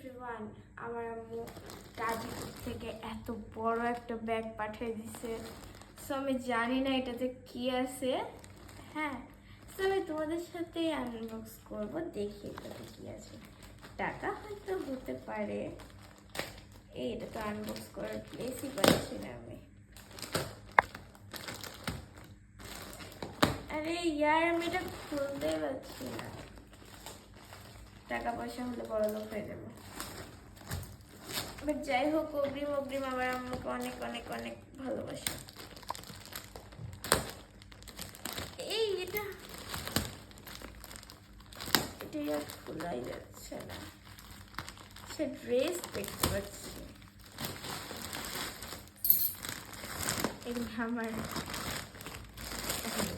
Everyone, আমার আম্মু গাজীপুর থেকে এত বড় একটা ব্যাগ পাঠিয়ে দিছে। সো আমি জানি না এটাতে কি আছে। হ্যাঁ, সো আমি তোমাদের সাথে আনবক্স করব, দেখি এটাতে কি আছে। টাকা হয়তো হতে পারে। এটা তো আনবক্স করার প্লেসই পাচ্ছি না আমি। আরে ইয়ার, আমি এটা খুলতেই পারছি না। টাকা পয়সা হলে বড় লোক হয়ে যাবো। বাট যাই হোক, অগ্রিম অগ্রিম আমার আম্মুকে অনেক অনেক অনেক ভালোবাসে। এই এটা আর খোলাই যাচ্ছে না। সে ড্রেস দেখতে পাচ্ছি, এগুলো আমার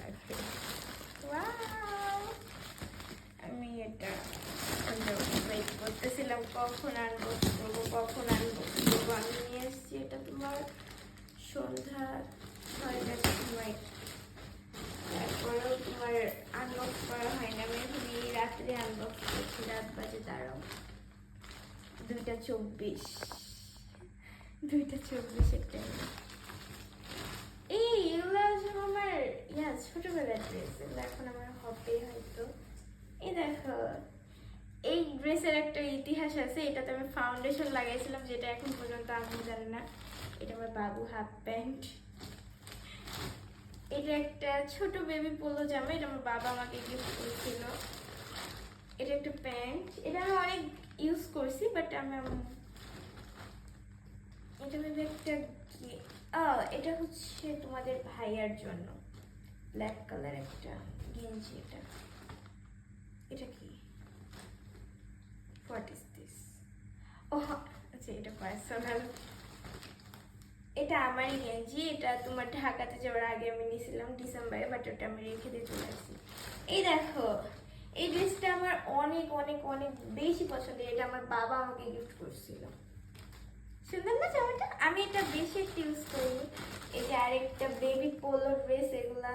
লাগবে। আমি এটা ওয়েট করতেছিলাম কখন আনবক্স করবো, কখন আনবক্স করবো। আমি নিয়ে এসেছি এটা তোমার সন্ধ্যা 6টার সময়। তারপরেও তোমার আনবক্স করা হয় না। আমি এখন এই রাত্রে আনবক্স করছি। রাত বাজে দাঁড়াও 2:24 একটা। এই এগুলো সব আমার ছোটবেলার ড্রেস। এগুলো এখন আমার হবে হয়তো। এই দেখো, এই ড্রেসের একটা ইতিহাস আছে। এটাতে আমি ফাউন্ডেশন লাগাইছিলাম, যেটা এখন পর্যন্ত আমি জানি না। এটা আমার বাবু হাফ প্যান্ট। এটা একটা ছোট বেবি পোলো জামা, এটা আমার বাবা আমাকে গিফট করেছিল। এটা একটা প্যান্ট, এটা আমি অনেক ইউজ করছি, বাট এটা ভেবে একটা এটা হচ্ছে তোমাদের ভাইয়ার জন্য ব্ল্যাক কালার একটা গেঞ্জি। এটা কি, হোয়াট ইজ দিস? ও আচ্ছা, এটা পার্সোনাল। এটা আমারই গেঞ্জি। এটা তোমার ঢাকাতে যাওয়ার আগে আমি নিয়েছিলাম ডিসেম্বরে, বাট ওটা আমি রেখে দিয়ে চলে আসছি। এই দেখো, এই ড্রেসটা আমার অনেক অনেক অনেক বেশি পছন্দের। এটা আমার বাবা আমাকে গিফট করছিল। সুন্দর না জামাটা? আমি এটা বেশি একটা ইউজ করি। এটা আরেকটা বেবি পোলো ড্রেস, এগুলা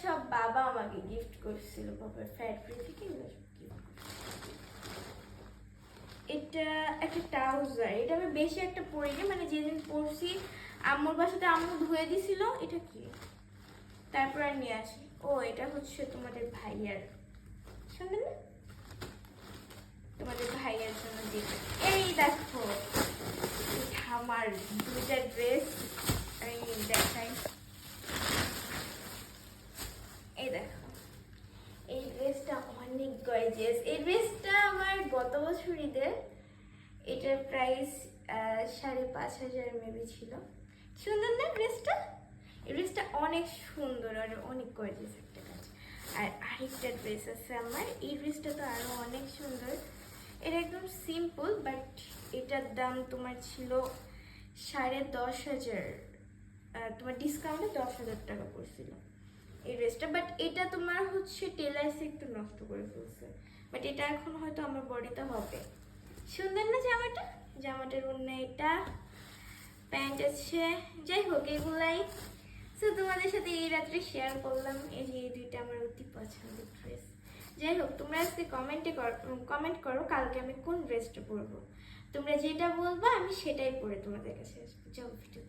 সব বাবা আমাকে গিফট করছিল। বাবার ফ্যাক্টরি থেকে এগুলো সব gift। এটা একটা ট্রাউজার। এটা আমি বেশি একটা পরিনি, মানে যেদিন পরছি আম্মুর বাসাতে আম্মু ধুয়ে দিছিল। এটা কি, তারপর আর নিয়ে আসি। ও এটা হচ্ছে তোমাদের ভাইয়ার। সুন্দর না? তোমাদের ভাইয়ার জন্য দিতে। এই দেখো, আমার দুইটা ড্রেস আমি দেখাই। এই দেখো, এই ড্রেসটা অনেক গর্জিয়াস। এই ড্রেসটা আমার গত বছর ঈদের। এটার প্রাইস 5,500 মেবি ছিল। সুন্দর না ড্রেসটা? এই ড্রেসটা অনেক সুন্দর আর অনেক গর্জিয়াস একটা কাজ। আর আরেকটা ড্রেস আছে আমার। এই ড্রেসটা তো আরো অনেক সুন্দর। এটা একদম সিম্পল, বাট এটার দাম তোমার ছিল 10,500। তোমার ডিসকাউন্টে 10,000 টাকা পড়ছিল এই ড্রেসটা। বাট এটা তোমার হচ্ছে টেলার্সে একটু নষ্ট করে ফেলছে। বাট এটা এখন হয়তো আমার বডিতে হবে। সুন্দর না জামাটার অন্য এটা প্যান্ট আছে। যাই হোক, এগুলাই তো তোমাদের সাথে এই রাত্রে শেয়ার করলাম। এই যে এই দুইটা আমার অতি পছন্দের ড্রেস। যাই হোক, তোমরা আজকে কমেন্ট করো কালকে আমি কোন ড্রেসটা পরবো। তোমরা যেটা বলবা আমি সেটাই পরে তোমাদের কাছে আসবো। যাও ভিডিও।